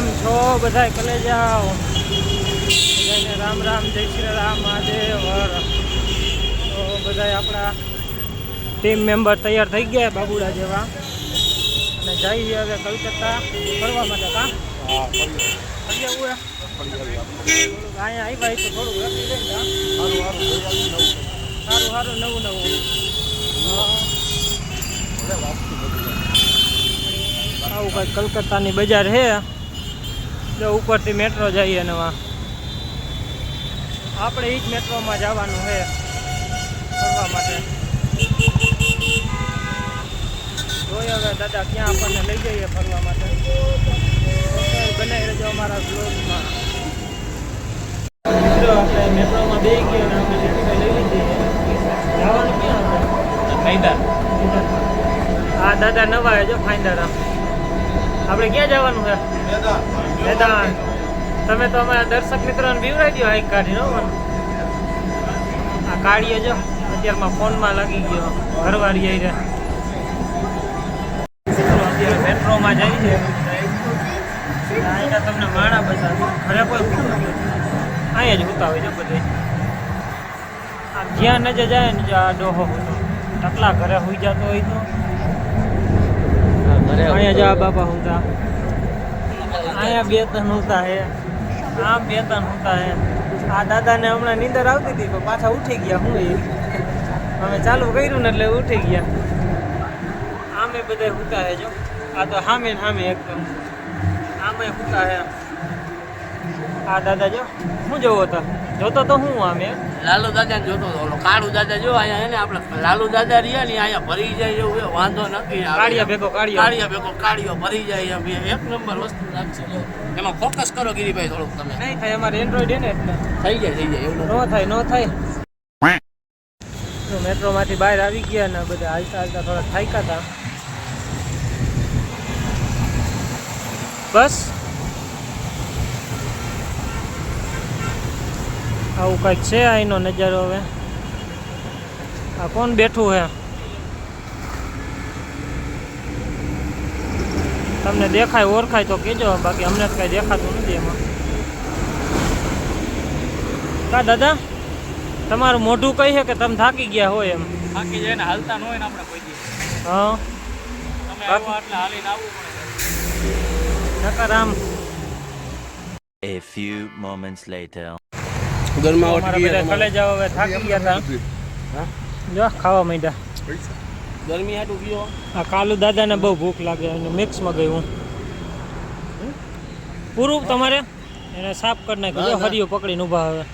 કેમ છો બધા કલે જાઓ બધાને રામ રામ જય શ્રી રામ મહાદેવ હર તો બધા આપણા ટીમ મેમ્બર તૈયાર થઈ ગયા બાબુડા જેવા અને જઈએ હવે કલકત્તા ફરવા માટે કા અહીંયા આવ્યા તો થોડું સારું સારું નવું આવું કંઈક કલકત્તાની બજાર છે જો ઉપરથી મેટ્રો જઈએ અને આપણે એ જ મેટ્રોમાં જવાનું છે ફરવા માટે જોઈએ હવે દાદા ક્યાં આપણને લઈ જઈએ ફરવા માટે બનાવી રહેજો અમારા બ્લોગમાં આપણે મેટ્રોમાં બે ગયા અને આપણે ટિકિટ લઈ લીધી જવાનું ક્યાં આપણે ફાઈન્ડર હા દાદા નવા જો ફાઈન્ડર આપણે ક્યાં જવાનું છે મેદાન તમે તો અમારા દર્શક મિત્રોને બીવરાઈ દો હાઈક કાઢીને આ કાઢીએ જો અત્યારમાં ફોનમાં લાગી ગયો ઘરવાળી આવી રહ્યા અત્યારે મેટ્રોમાં જાય છે અહીંયા તમને માણા બતાવું ઘરે કોઈ અહીંયા જ હોતા હોય છે બધે આમ જ્યાં નજર જાય ને જો આ ડોહો ટકલા ઘરે હોઈ જતો હોય તો અહીંયા જો આ બાપા હોતા અહીંયા બે ત્રણ હોતા હે આમ બે ત્રણ હોતા હે આ દાદાને હમણાં નીંદર આવતી હતી પણ પાછા ઉઠી ગયા હું એ અમે ચાલુ કર્યું ને એટલે ઉઠી ગયા આમે બધા હોતા હે જો આ તો સામે સામે એકદમ આમે હોતા હે આ દાદા જો શું જોવો તો જોતો તો હું આમે લાલુ દાદા જોતો હતો કાળુ દાદા જો અહીંયા એને આપણે લાલુ દાદા રહ્યા ને અહીંયા ભરી જાય એવું વાંધો નથી કાળિયા ભેગો કાળિયો ભરી જાય એક નંબર વસ્તુ લાગશે એમાં ફોકસ કરો ગિરીભાઈ થોડુંક તમે નહીં થાય અમારે એન્ડ્રોઈડ હે ને એટલે થઈ જાય એવું નો થાય તો મેટ્રોમાંથી બહાર આવી ગયા ને બધા હાલતા થોડા થાક્યા હતા બસ આવું કંઈક છે અહીંનો નજારો હવે આ કોણ બેઠું હે તમને દેખાય ઓળખાય તો કહેજો બાકી અમને તો કાંઈ દેખાતું નથી એમાં કા દાદા તમારું મોઢું કહી છે કે તમે થાકી ગયા હોય એમ થાકી જાય ને હાલતા ન હોય ને આપણે કોઈ દી હા તમે આવો એટલે હાલીને આવવું પડે નકર આમ A few moments later. કલે જાવ હવે થાકી ગયા હતા જો ખાવા માંડ્યા ગરમી હાટું ગયો આ કાલુ દાદાને બહુ ભૂખ લાગે અને મિક્સમાં ગયું પૂરું તમારે એને સાફ કરી નાખ્યું જો હરિયો પકડીને ઊભા હવે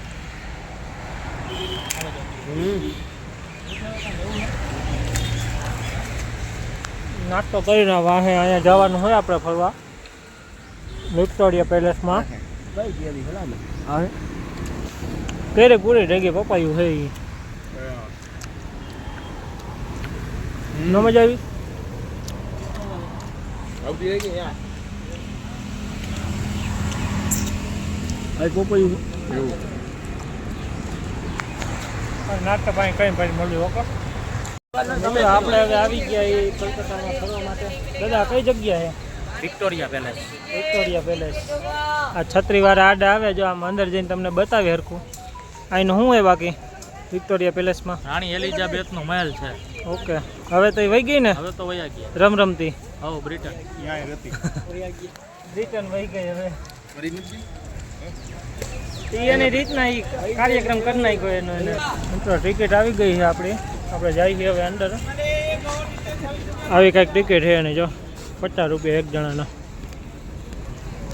નાસ્તો કરીને વાહે અહીંયા જવાનું હોય આપણે ફરવા વિક્ટોરિયા પેલેસમાં કેરે પૂરી જગ્યાએ પપાયું છે ન મજા આવી પપાયું નાસ્તા પાણી કઈ પાણી મળ્યું ઓકે આપણે હવે આવી ગયા એ કલકત્તામાં ફરવા માટે દાદા કઈ જગ્યા છે વિક્ટોરિયા પેલેસ આ છત્રીવાળા આડા આવે જો આમ અંદર જઈને તમને બતાવે હરખું અહીંનું શું હોય બાકી વિક્ટોરિયા પેલેસમાં રાણી એલિઝાબેથનો મહેલ છે ઓકે હવે તો વહી ગઈ ને હવે તો વયા ગયા રમતી હવ બ્રિટન બ્રિટન વહી ગઈ હવે એની રીતના એ કાર્યક્રમ કરી નાખ્યો એનો એને ટિકિટ આવી ગઈ છે આપણે જઈએ હવે અંદર આવી કંઈક ટિકિટ છે એની જો 50 રૂપિયા એક જણાના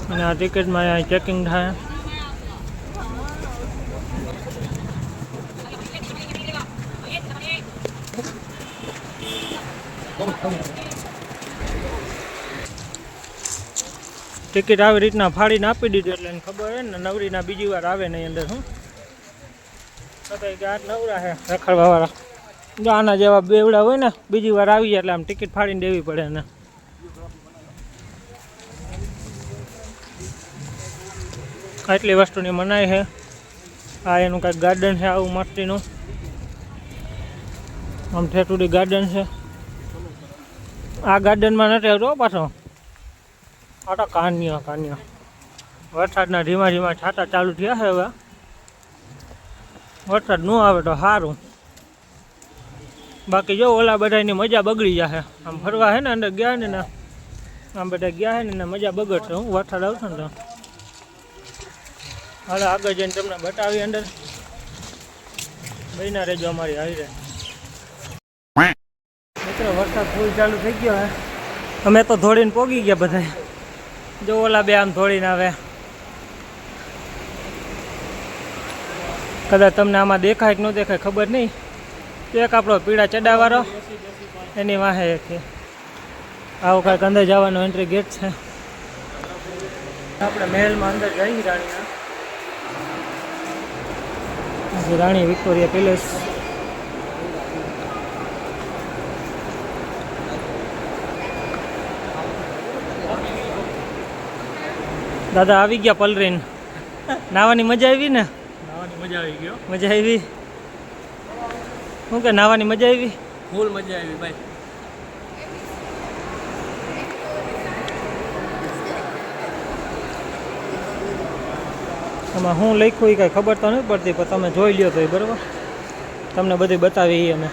અને આ ટિકિટમાં અહીં ચેકિંગ થાય ટિકિટ આવી રીતના ફાડીને આપી દીધી એટલે એને ખબર હોય ને નવરીના બીજી વાર આવે નહીં અંદર શું આ નવરા છે રખડવાવાળા જો આના જેવા બેવડા હોય ને બીજી વાર આવી જાય એટલે આમ ટિકિટ ફાડીને દેવી પડે એને આટલી વસ્તુની મનાઈ છે આ એનું કંઈક ગાર્ડન છે આવું મસ્તીનું આમ ઠેઠુડી ગાર્ડન છે આ ગાર્ડનમાં નથી આવતો પાછો આ તો કાન્યા વરસાદના ધીમા ધીમા છાંટા ચાલુ થયા છે હવે. વરસાદ ન આવે તો સારું, બાકી જો ઓલા બધાની મજા બગડી જશે. આમ ફરવા છે ને અંદર ગયા ને આમ બધા ગયા છે ને મજા બગડશે. હું વરસાદ આવશે ને તો હાલ આગળ જઈને તમને બતાવી અંદર. બહીના રહેજો અમારી હારી રહે. મિત્રો વરસાદ ફૂલ ચાલુ થઈ ગયો હે. અમે તો ધોળીને પોગી ગયા બધા. જો ઓલા બે આમ ધોળીને આવે. કદાચ તમને આમાં દેખાય કે ન દેખાય ખબર નહીં. એક આપણો પીળા ચડાવાળો એની વાહે છે. આવો કાંઈક અંદર જવાનો એન્ટ્રી ગેટ છે. આપણે મહેલમાં અંદર જઈ રાણીના. રાણી વિક્ટોરિયા પેલેસ. દાદા આવી ગયા પલરીને. નાવાની મજા આવી ને? નાવાની મજા આવી ગયો. મજા આવી શું કે નાવાની મજા આવી? ફૂલ મજા આવી ભાઈ. એમાં હું લખ્યું એ કાંઈ ખબર તો નથી પડતી, પણ તમે જોઈ લ્યો તો એ બરાબર. તમને બધી બતાવી અમે.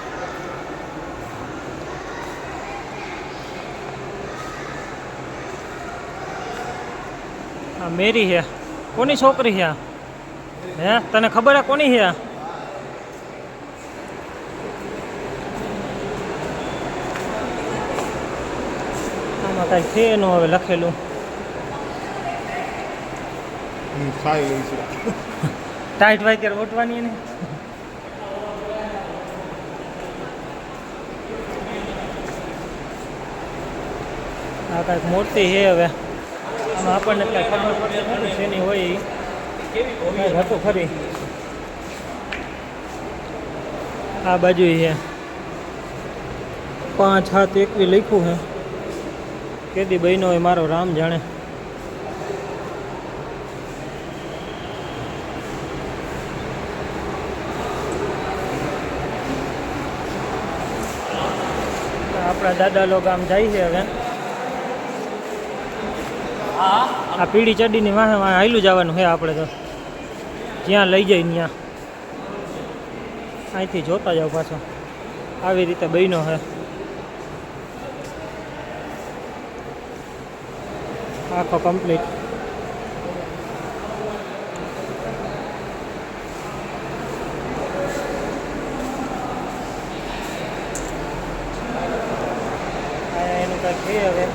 હા મેરી હે. કોની છોકરી છે? હે તને ખબર હે કોની છે? આમાં કાંઈ છે એનું હવે લખેલું. ટાઈટ વાઈકર ઓટવાની ને. આ કાંઈક મૂર્તિ છે હવે. આમાં આપણને કાંઈ ખબર પડતી નથી શેની હોય એ. કાંઈક હતું ખરી. આ બાજુ છે 5/7/21 લખ્યું છે. કેદી બહેનો હોય મારો રામ જાણે. આપણા દાદા લોકો આમ જાય છે હવે. આ પીળી ચડીની વાહે વાહે હાયલું જવાનું છે આપણે તો. જ્યાં લઈ જાય ત્યાં અહીંથી જોતા જાવ પાછો. આવી રીતે બહેનો છે. આખો કમ્પ્લીટ. એનું કાંઈક છે હવે.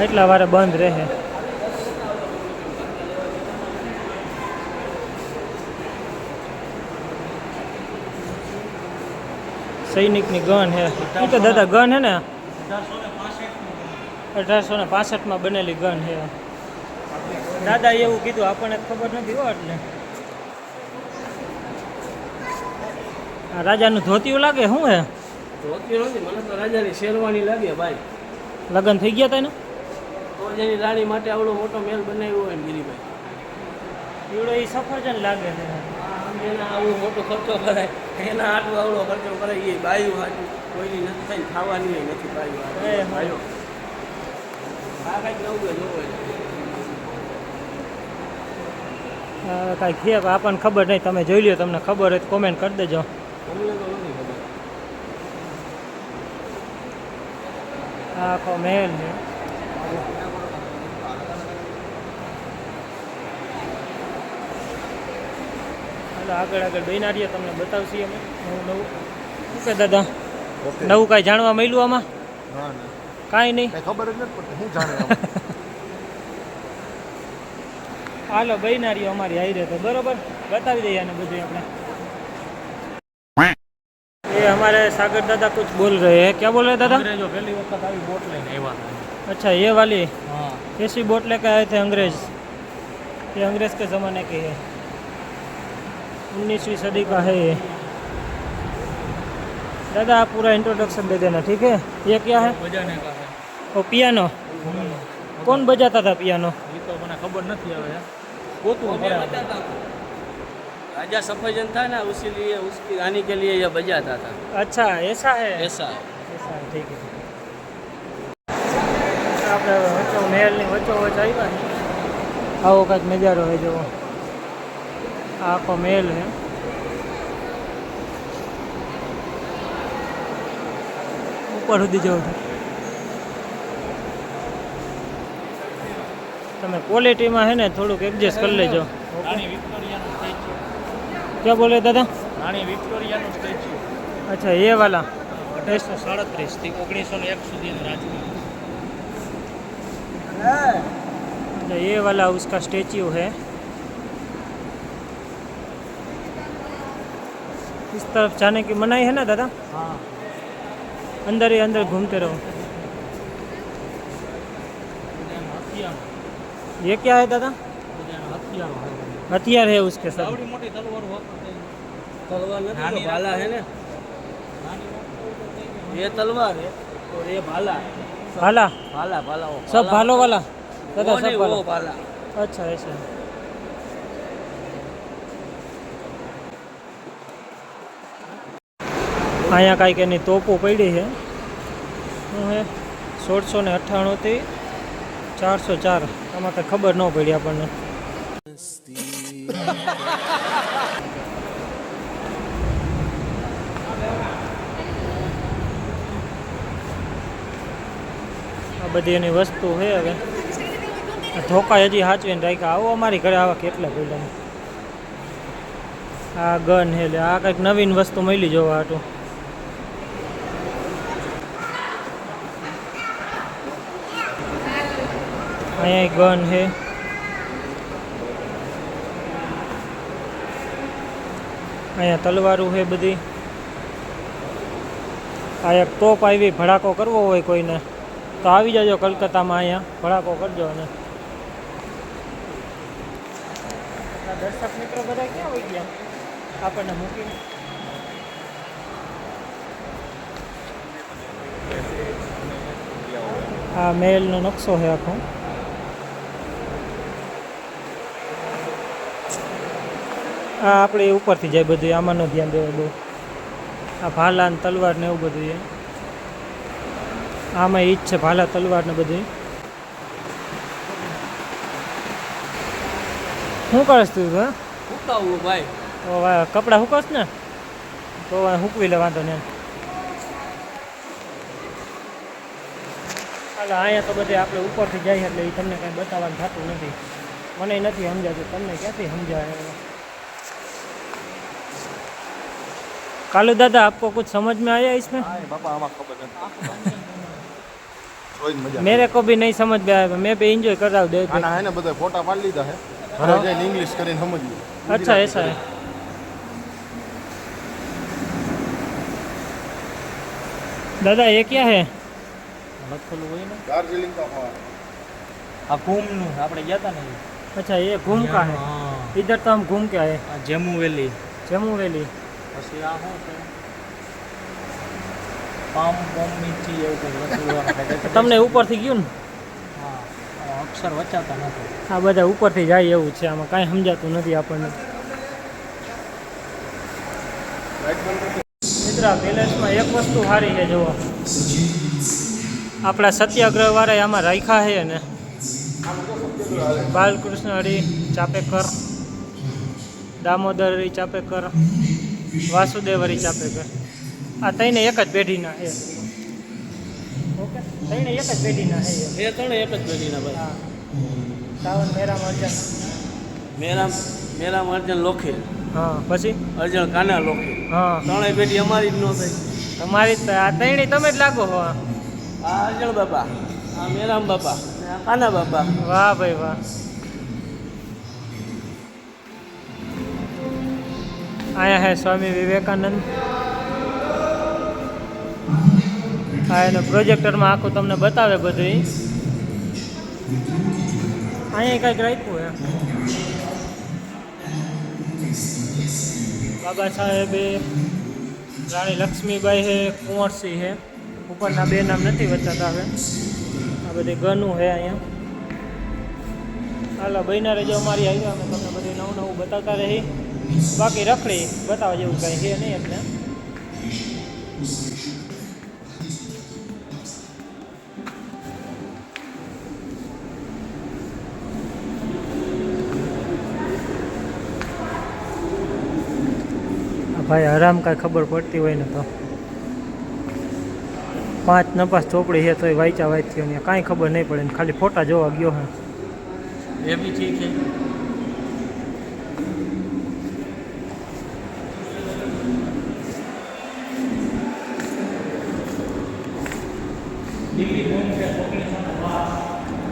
એટલા વારે બંધ રહે. સૈનિકની ગન હે. એ તો દાદા ગન હે ને 1865 બનેલી ગન હે. દાદા એવું કીધું, આપણને ખબર નથી હો. એટલે આ રાજાનું ધોતિયું લાગે શું હે? ધોતી નથી, મને તો રાજાની શેરવાની લાગે ભાઈ. લગ્ન થઈ ગયા તા ને તો જેની રાણી માટે આવડો મોટો મહેલ બનાવ્યો હોય ને ગિરીભાઈ. એવડો એ સફરજન લાગે છે. એના આવડો મોટો ખર્ચો કરાય, એના આટલો આવડો ખર્ચો કરાય. એ બાયું હાટું કોઈની નથી થઈને ખાવાની નથી બાયું. ભાઈઓ આ કાંઈક નવું જોવો. કાંઈક છે આપણને ખબર નહીં. તમે જોઈ લ્યો, તમને ખબર હોય તો કોમેન્ટ કરી દેજો. અમને તો નથી ખબર. આખો મહેલ છે. આગળ આગળ બહેના રહીએ, તમને બતાવશી અમે નવું નવું. શું કે દાદા નવું કાંઈ જાણવા મળ્યું આમાં? કાંઈ નહીં, ખબર જ નથી પડતી. હું જાણે હાલો બહેના રહીએ અમારી હાઈ રહે તો બરોબર. બતાવી દઈએ આને બધું આપણે. ये हमारे सागर दादा कुछ बोल रहे हैं. क्या बोल रहे हैं दादा? अंग्रेजों पहली वक्त आई बोट लेने आया था. अच्छा ये वाली हाँ, कैसी बोट लेकर आए थे अंग्रेज? ये अंग्रेज के ज़माने की है, 19वीं सदी का है ये. दादा आप पूरा इंट्रोडक्शन दे देना, ठीक है? ये क्या है? बजाने का है. वो पियानो. कौन बजाता था पियानो? ये तो मैंने खबर नहीं है. वो तो राजा सफेजन था ना, उसी लिए उसकी रानी के लिए यह बजाता था. अच्छा ऐसा है. ऐसा है. ऐसा થઈ ગઈ. આપણે વચ્ચો મહેલની વચ્ચોવચ આવ્યા છે. આવો કાંઈક નજારો હોય જુઓ. આ આખો મહેલ છે. ઉપર સુધી જવું છે. તમે ક્વોલિટીમાં है ને થોડુંક એડજસ્ટ કરી લેજો. રાણી વિક્ટોરિયાનું સ્ટેચ્યુ. क्या बोले दादा? રાણી વિક્ટોરિયાનું સ્ટેચ્યુ. अच्छा ये वाला 1837 થી 1901 સુધીનો રાજકીય. अच्छा ये वाला उसका स्टेच्यू है. इस तरफ जाने की मनाही है ना दादा? હા. अंदर ही अंदर घूमते रहो. ये क्या है दादा? हथियार है उसके साथ. આવડી મોટી તલવાર વાપરતા. तलवार नहीं तो भाला है ना. ये तलवार है और ये भाला है. भाला भाला भाला वो सब भालों वाला दादा वो सब नहीं, भाला. वो भाला. अच्छा ऐसा है. અહીંયા કાંઈક એની તોપો પડી છે. શું છે 1698 થી 404. આમાં કંઈ ખબર ન પડી આપણને. આ બધી એની વસ્તુ છે. હવે આ ધોકા હજી સાચવીને રાખ્યા. આવો અમારી ઘરે આવા કેટલા પડ્યા. આ ગન છે. આ કંઈક નવીન વસ્તુ મળી જોવા હાટું. અહીંયા ગન છે. અહીંયા તલવારું છે બધી. આ એક ટોપ આવી ભડાકો કરવો હોય કોઈને તો આવી જાજો કલકત્તામાં. અહીંયા ભડાકો કરજો. અને દર્શક મિત્રો બધા ક્યાં હોય ગયા આપણને મૂકીને? આ મહેલનો નકશો છે આખો. આ આપણે ઉપરથી જાય બધું. આમાં ન ધ્યાન દેવાય બહુ. આ ભાલા ને તલવાર ને એવું બધું છે. આમાં ઈ જ છે ભાલા તલવાર ને બધું. શું કરસ તું? હા ઉકાવું ભાઈ. તો કપડાં હુકસ ને તો હૂકવી લે, વાંધો ને. હાલ અહીંયા તો બધે આપણે ઉપરથી જઈએ એટલે એ તમને કાંઈ બતાવવાનું થતું નથી. મને નથી સમજાતું, તમને ક્યાંથી સમજાય? कालू दादा आपको कुछ समझ में आया इसमें? बाबा हमारा खबर नहीं. मेरे को भी नहीं समझ में आया. मैं भी एंजॉय कर रहा हूँ देख आना है ना બધા ફોટા પાડી લીધા है. ઘરે જઈને ઇંગ્લિશ કરીને સમજીએ. अच्छा ऐसा है. दादा ये क्या है? લખેલું હોય ને દાર્જિલિંગ का पहाड़. આ ઘૂમનું આપણે ગયા હતા ને. अच्छा ये घूम का है. હા. इधर तो हम घूम के आए. આ જેમુ વેલી. जम्मू वैली. પછી આ શું છે? પામ બોમ નીચી એવું કંઈ લખેલું. તમને ઉપરથી ગયું ને? હા. આ અક્ષર વચાતા નથી. આ બધા ઉપરથી જાય એવું છે. આમાં કાંઈ સમજાતું નથી આપણને. લાઈટ બંધ કરી. મિત્ર પેલેસમાં એક વસ્તુ સારી છે જુઓ. આપણા સત્યાગ્રહ વાળા આમાં રાખ્યા છે ને. બાલકૃષ્ણ હરી ચાપેકર, દામોદર હરી ચાપેકર, વાસુદેવ હરી ચાપેકર. આ ત્રણે એક જ પેઢીના છે. ઓકે, ત્રણે એક જ પેઢીના છે. એ ત્રણે એક જ પેઢીના ભાઈ. હા. સાવન મેરામ અર્જન. મેરામ અર્જન લોખે. હા પછી અર્જન કાના લોખે. હા ત્રણેય પેઢી અમારી જ ન થઈ. તમારી આ ત્રણે તમે જ લાગો હો. આ અર્જણ બાપા, આ મેરામ બાપા, અને આ કાના બાપા. વાહ ભાઈ વાહ. આયા હે સ્વામી વિવેકાનંદ. હા એને પ્રોજેક્ટરમાં આખું તમને બતાવે બધું. અહીંયા કંઈક રાખ્યું હે. બાબા સાહેબે, રાણી લક્ષ્મીબાઈ હે, કુંવરસિંહ હે. ઉપરના બે નામ નથી વચાતા હવે. આ બધી ગનું હે અહીંયા. હાલો બહેના રહેજો અમારી આવ્યા. અમે તમને બધું નવું નવું બતાવતા રહી. બાકી રખડી બતાવવા જેવું કાંઈ છે નહીં એટલે. ભાઈ આરામ કાંઈ ખબર પડતી હોય ને તો 5 નપાસ ચોપડી છે તોય વાંચ્યા વાંચ્યો ને કાંઈ ખબર નહીં પડે ને ખાલી ફોટા જોવા ગયો હે ये भी ठीक है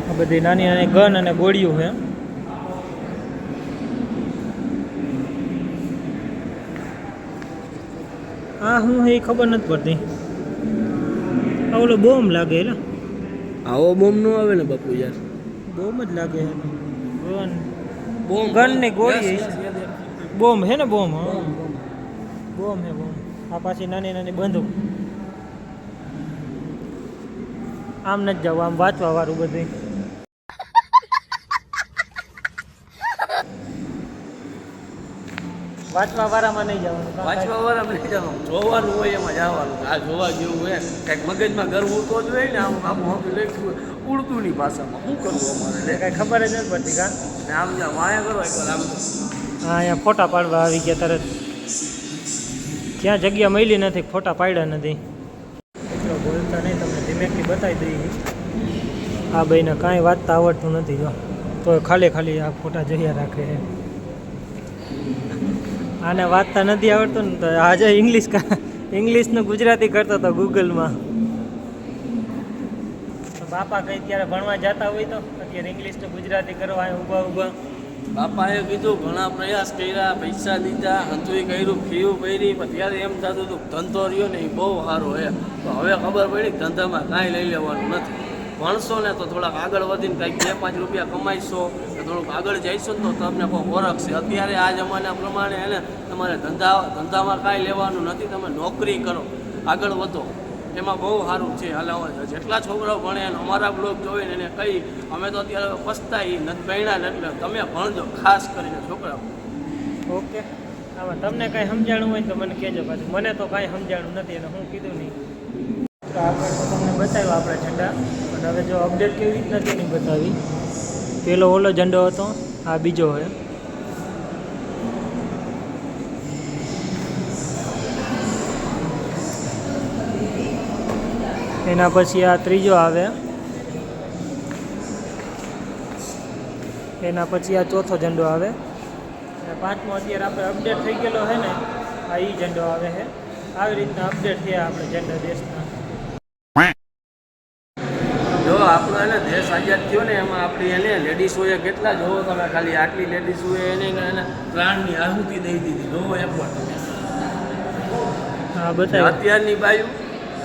આ બધી નાની નાની ગન અને ગોળીઓ છે આ હું એ ખબર નથી પડતી આ ઓલો બોમ્બ લાગે એટલે આવો બોમ્બ નો આવે ને બાપુ યાર બોમ્બ જ લાગે છે ગન બોમ્બ ગન ની ગોળી બોમ્બ હે ને બોમ્બ હા બોમ્બ હે બોમ્બ આ પાછી નાની નાની બંદૂક આમ નથી જવું આમ વાંચવા વાળું બધું વાંચવા વાળામાં નહીં જવાનું વાંચવા વાળા નહીં જવાનું જોવાનું હોય એમાં જવાનું આ જોવા જેવું હોય કંઈક મગજમાં ગરવું તો જ હોય ને આમ આમ લખ્યું ઉર્દુની ભાષામાં શું કરવું અમારે લે કાંઈ ખબર જ નથી પડતી કા ને આમ જ્યાં વાયા કરો એકવાર આમ હા અહીંયા ફોટા પાડવા આવી ગયા તરત ક્યાં જગ્યા મળી નથી ફોટા પાડ્યા નથી મિત્રો બોલતા નહીં તમને ધીમેકથી બતાવી દઈએ આ ભાઈને કાંઈ વાંચતા આવડતું નથી જો તો ખાલી ખાલી આ ફોટા જોયા રાખે આને વાંચતા નથી આવડતું ને તો આજે ઇંગ્લિશનું ગુજરાતી કરતો હતો ગૂગલમાં તો બાપા કંઈ ત્યારે ભણવા જતા હોય તો અત્યારે ઇંગ્લિશનું ગુજરાતી કરવા ઊભા ઊભા બાપાએ કીધું ઘણા પ્રયાસ કર્યા પૈસા દીધા હંતુએ કર્યું ફીઓ ભરી પણ ત્યારે એમ થતું હતું ધંધો રહ્યો ને એ બહુ સારો હે તો હવે ખબર પડી કે ધંધામાં કાંઈ લઈ લેવાનું નથી ભણશો ને તો થોડાક આગળ વધીને કંઈક 2-5 રૂપિયા કમાઈશો તો થોડુંક આગળ જઈશો ને તો તમને કોઈ ઓળખશે અત્યારે આ જમાના પ્રમાણે એને તમારે ધંધામાં કાંઈ લેવાનું નથી તમે નોકરી કરો આગળ વધો એમાં બહુ સારું છે હાલ જેટલા છોકરાઓ ભણે અને અમારા બ્લોગ જોઈને એને કહી અમે તો અત્યારે પછતાઈ નથી ભણ્યા ને એટલે તમે ભણજો ખાસ કરીને છોકરાઓ ઓકે આમાં તમને કાંઈ સમજાણું હોય તો મને કહેજો પાછું મને તો કાંઈ સમજાણું નથી અને હું કીધું નહીં તો આગળ તો તમને બતાવ્યો આપણે ઝંડા પણ હવે જો અપડેટ કેવી રીતના તેની બતાવી પેલો ઓલો ઝંડો હતો આ બીજો હોય એના પછી આ ત્રીજો આવે એના પછી આ ચોથો ઝંડો આવે અને પાંચમો અત્યારે આપણે અપડેટ થઈ ગયેલો છે ને આ ઈ ઝંડો આવે છે આવી રીતના અપડેટ થયા આપણે ઝંડા દેશના જો આપણો એને દેશ આઝાદ થયો ને એમાં આપણી એને લેડીઝોએ કેટલા જોવો તમે ખાલી આટલી લેડીઝોએ એને પ્રાણની આહુતિ દઈ દીધી જોવો એકવાર તમે હા બતાવ્યું અત્યારની બાયું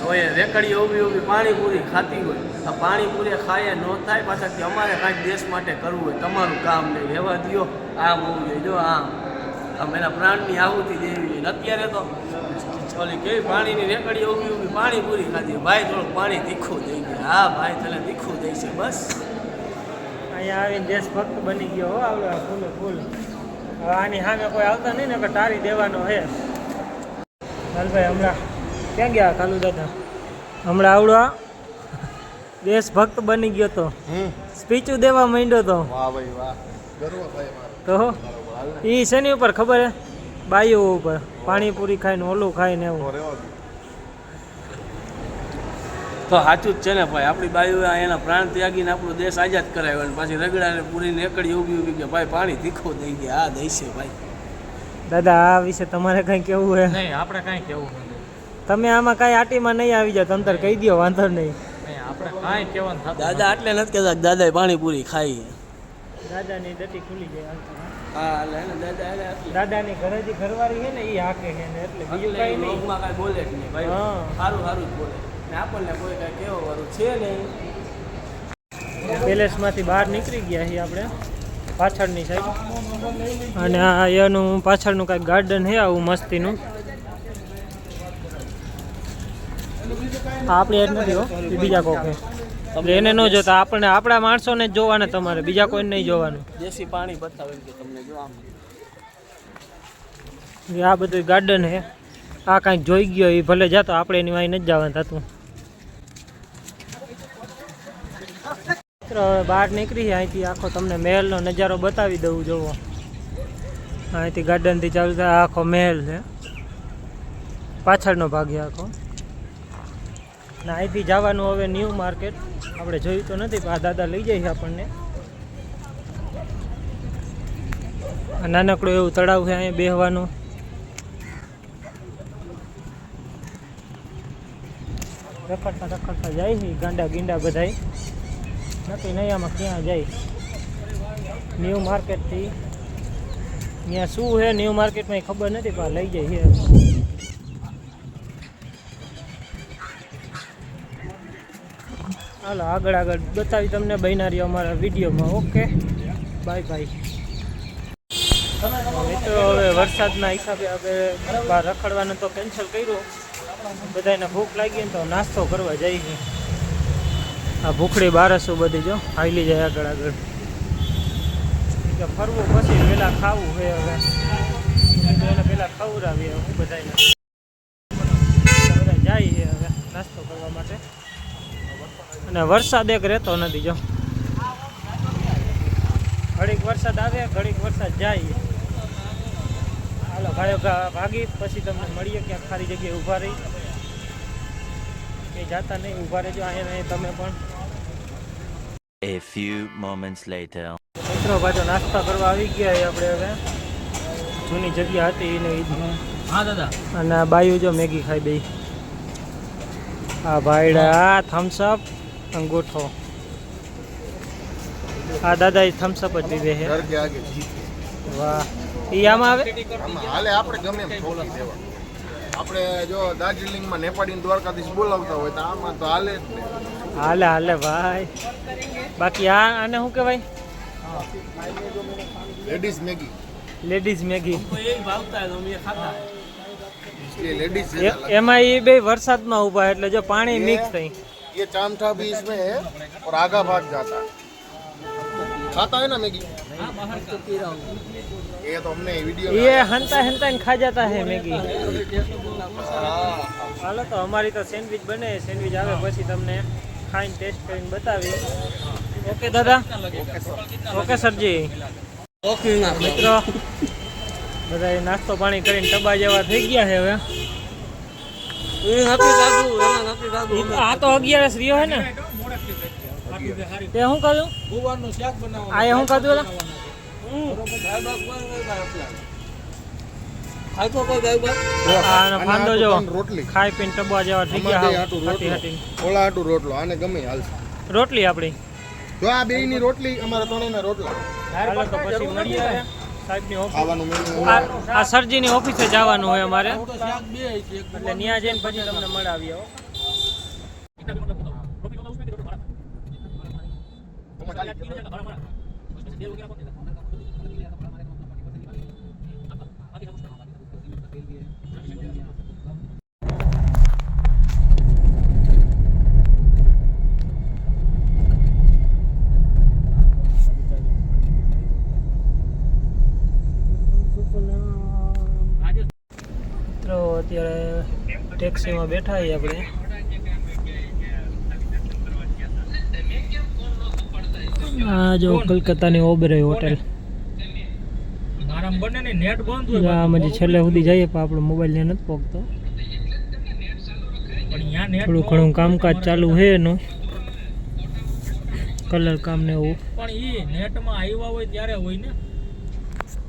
હવે રેકડી ઊભી પાણીપુરી ખાતી હોય આ પાણીપુરી ખાય ન થાય પાછળથી અમારે કાંઈક દેશ માટે કરવું હોય તમારું કામ નહીં રહેવા દો આમ હોવું જોઈએ જો આમ એના પ્રાણની આહુતિ દેવી જોઈએ અત્યારે તો ઓલી કેવી પાણીની રેકડી ઊભી પાણીપુરી ખાધી ભાઈ થોડુંક પાણી તીખું થઈ ગયું હા ભાઈ તને તીખું થઈ છે બસ અહીંયા આવીને દેશભક્ત બની ગયો હો આવડે ફૂલ ફૂલ હવે આની સામે કોઈ આવતા નહીં ને કે ટારી દેવાનો છે લાલભાઈ હમણાં ક્યાં ગયા કાલુ દાદા હમણાં આવડો દેશભક્ત બની ગયો તો સ્પીચું દેવા માંડ્યો તો વાહ ભાઈ વાહ ગર્વ થાય મારો તો એ શેની ઉપર ખબર હે બાઈઓ ઉપર પાણીપુરી ખાઈને ઓલું ખાઈને એવું તો સાચું જ છે ને ભાઈ આપણી બાઈઓએ એના પ્રાણ ત્યાગીને આપણો દેશ આઝાદ કરાવ્યો અને પાછી રગડાને પૂરી રેકડી ઊભી કે ભાઈ પાણી તીખું થઈ ગયા આ દેશે ભાઈ દાદા આ વિશે તમારે કંઈ કેવું હે નહીં આપણે કાંઈ કહેવું નથી તમે આમાં કાંઈ આટીમાં નહીં આવી જાવ તમતાર કહી દો વાંધો નહીં નહીં આપણે કાંઈ કહેવાનું થતું દાદા એટલે નથી કહેતા દાદા પાણીપુરી ખાઈ દાદાની દટી ખુલી જાય હા એટલે એને દાદા એને દાદાની ઘરે જે ઘરવાળી છે ને એ હાકે છે ને એટલે બીજું કાંઈ નહીં લોકમાં કાંઈ બોલે જ નહીં ભાઈ હા. સારું સારું જ બોલે ને આપણને કોઈ કાંઈ કહેવા વાળું છે નહીં પેલેસમાંથી બહાર નીકળી ગયા છીએ આપણે પાછળની સાઈડ અને આ એનું પાછળનું કાંઈક ગાર્ડન છે આવું મસ્તીનું આપણી એડ નથી હો એ બીજા કોક છે એટલે એને ન જોતા આપણને આપણા માણસોને જ જોવાના તમારે બીજા કોઈને નહીં જોવાનું દેશી પાણી બતાવે કે તમને જો આમ આ બધું ગાર્ડન છે આ કાંઈક જોઈ ગયો એ ભલે જાતો આપણે એની વાંઈ નથી જવાનું થતું મિત્રો હવે બહાર નીકળી અહીંથી આખો તમને મહેલનો નજારો બતાવી દઉં જોવો અહીંથી ગાર્ડનથી ચાલુ થાય આખો મહેલ છે પાછળનો ભાગ છે આખો. ને અહીંથી જવાનું હવે ન્યૂ માર્કેટ. આપણે જોયું તો નથી પણ આ દાદા લઈ જાય છે આપણને. આ નાનકડું એવું તળાવ છે અહીંયા બેહવાનું. રખડતા જાય છે ગાંડા ગીંડા બધાય. નક્કી નહીં આમાં ક્યાં જાય. ન્યૂ માર્કેટથી ત્યાં શું છે ન્યૂ માર્કેટમાં એ ખબર નથી પણ લઈ જાય છે. હાલો આગળ બતાવી તમને બન્યા અમારા વિડીયોમાં. Okay bye bye. મિત્રો હવે વરસાદના હિસાબે હવે બહાર રખડવાનું તો કેન્સલ કર્યું. બધાને ભૂખ લાગી ને તો નાસ્તો કરવા જઈએ છીએ. આ ભૂખડી બારસો બધી જો હાઈલી જાય આગળ. ફરવું પછી પહેલાં ખાવું છે હવે. એને પહેલાં ખવડાવીએ હું બધાને. બધા જાય છે હવે નાસ્તો કરવા માટે. અને વરસાદ એક રહેતો નથી જો. ઘડીક વરસાદ આવે ઘડીક વરસાદ જાય. હાલો ભાઈઓ ભાગી પછી તમને મળીએ ક્યાંક ખાલી જગ્યાએ ઊભા રહી. કંઈ જાતા નહીં ઊભા રહેજો અહીંયા તમે પણ. A few moments later. મિત્રો પાછો નાસ્તા કરવા આવી ગયા આપણે હવે. જૂની જગ્યા હતી એને ઈદમાં. હા દાદા. અને આ બાયું જો મેગી ખાઈ દઈ. આ ભાઈડા થમ્સઅપ અંગૂઠો. આ દાદા થમ્સઅપ જ પીવે છે. ઘર કે આગે જીત વાહ. ઈ આમાં આવે આમાં હાલે આપણે ગમે એમ ઠોકી દેવા. આપણે જો દાર્જિલિંગમાં નેપાળી દ્વારકાધીશ બોલાવતા હોય તો આમાં તો હાલે જ ને. હાલે હાલે ભાઈ. બાકી આને શું કહેવાય? Ladies Maggi. Ladies Maggi. એ ભાવતા है तो हम ये खाता है. ये लेडीज એમાં એ બે વરસાદમાં ઊભા એટલે જો પાણી મિક્સ થઈ. ये चामठा भी इसमें है और आगा भाग जाता है. खाता है ना मैगी? ये तो हमने वीडियो ये हंता ने खा जाता है मैगी. હાલો તો અમારી તો સેન્ડવિચ બને. સેન્ડવિચ આવે પછી તમને ખાઈને ટેસ્ટ કરીને બતાવી. ઓકે દાદા. ઓકે સરજી. મિત્રો બધા નાસ્તો પાણી કરીને ટબા જેવા થઈ ગયા છે હવે. આ તો 11 રહ્યો હે ને. તે શું કહ્યું? આ શું કહ્યું? ફાંદો જો રોટલી ખાઈ પીને ટબા જેવા થઈ ગયા. હાટી ઓલા આટું રોટલો આને ગમે હાલશે. રોટલી આપણી જો આ બેયની રોટલી અમારા ત્રણેયના રોટલા. હાલો તો પછી મળીએ સાહેબની ઓફિસ. ખાવાનું મેનુ આ સરજીની ઓફિસે જવાનું હોય અમારે એટલે ત્યાં જઈને પછી તમને મળાવીએ. અત્યારે ટેક્સીમાં બેઠા છીએ આપણે. આ જો કલકત્તાની ઓબેરોય હોટેલ. આમાં છેલ્લે સુધી જઈએ પણ આપણો મોબાઈલ ને નથી પહોંચતો. થોડું ઘણું કામકાજ ચાલુ છે એનું કલર કામ ને એવું. પણ ઈ નેટમાં આવ્યા હોય ત્યારે હોય ને.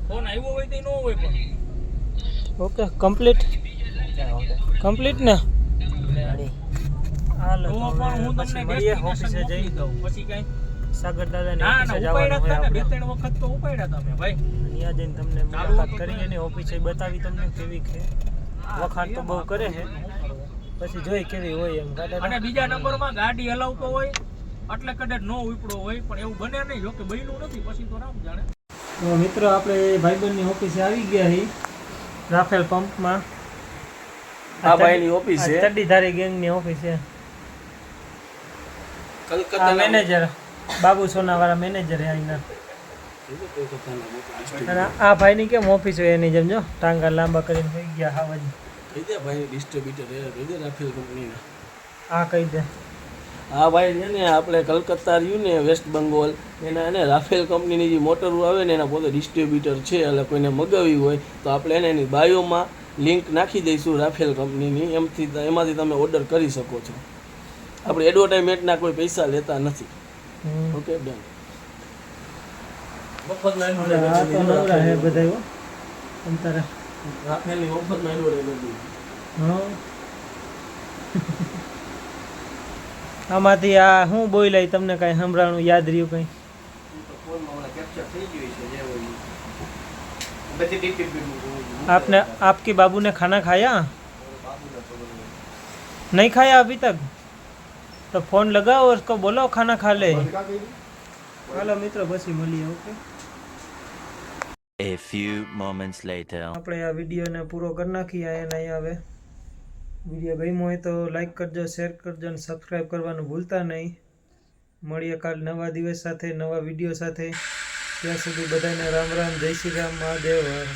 ફોન આવ્યો હોય તો ન હોય પણ. ઓકે કમ્પ્લીટ ને. હાલો તો પણ હું તમને મળીએ ઓફિસે જઈ દઉં પછી કઈ. સાગર દાદાની ના ઓફિસે ના જવાનું હોય ઉપાડ્યા હતા ને. આપણે. 2-3 વખત તો ઉપાડ્યા તમે ભાઈ. ત્યાં જઈને તમને મુલાકાત કરી એની ઓફિસે બતાવી તમને કેવી છે. વખાણ તો બહુ કરે છે પછી જોઈ કેવી હોય એમ. અને બીજા નંબરમાં ગાડી હલાવતો હોય એટલે કદાચ નો ઉપડો હોય પણ એવું બને નહીં. જો કે બન્યું નથી પછી તો રામ જાણે. તો મિત્રો આપણે ભાઈબંધની ઓફિસે આવી ગયા છીએ રાફેલ પંપમાં. આ ભાઈની ઓફિસ છે. ચડ્ડીધારી ગેંગની ઓફિસ છે. કલકત્તા મેનેજર બાબુ સોનાવાળા મેનેજર છે અહીંના. અને આ ભાઈની કેમ ઓફિસ હોય એની જેમ જો ટાંગા લાંબા કરીને થઈ ગયા હાવજ. કહી દે ભાઈ ડિસ્ટ્રીબ્યુટર એ કહી દે રાફેલ કંપનીના. આ કહી દે. આ ભાઈ છે ને આપણે કલકત્તા રહ્યું ને વેસ્ટ બંગોળ એના એને રાફેલ કંપનીની જે મોટરો આવે ને એના પોતે ડિસ્ટ્રીબ્યુટર છે. એટલે કોઈને મગાવી હોય તો આપણે એને એની બાયોમાં લિંક નાખી દઈશું રાફેલ કંપનીની, એમાંથી તમે ઓર્ડર કરી શકો છો. આપણે એડવર્ટાઇઝમેન્ટના કોઈ પૈસા લેતા નથી. Okay done. મફતમાં આ તો નવરા હે બધા હો અંતરે. રાફેલની મફતમાં એડવર્ટાઇઝમેન્ટ. હા આમાંથી આ શું બોલાય તમને કાંઈ સંભળાણું યાદ રહ્યું કંઈ? आपने आपके बाबू ने खाना खाया? नहीं खाया अभी तक? तो फोन लगाओ और उसको बोलो खाना खा ले. हेलो मित्र, बस મળીએ. Okay, A few moments later. આપણે આ વિડીયોને પૂરો કરી નાખીએ. અહીંયા હવે વિડીયો ગમ્યો હોય તો લાઈક કરજો, શેર કરજો અને સબસ્ક્રાઈબ કરવાનું ભૂલતા નહીં. મળીએ કાલ નવા દિવસ સાથે, નવા વિડીયો સાથે. ત્યાં સુધી બધાને રામ રામ, જય શ્રી રામ, મહાદેવ હર.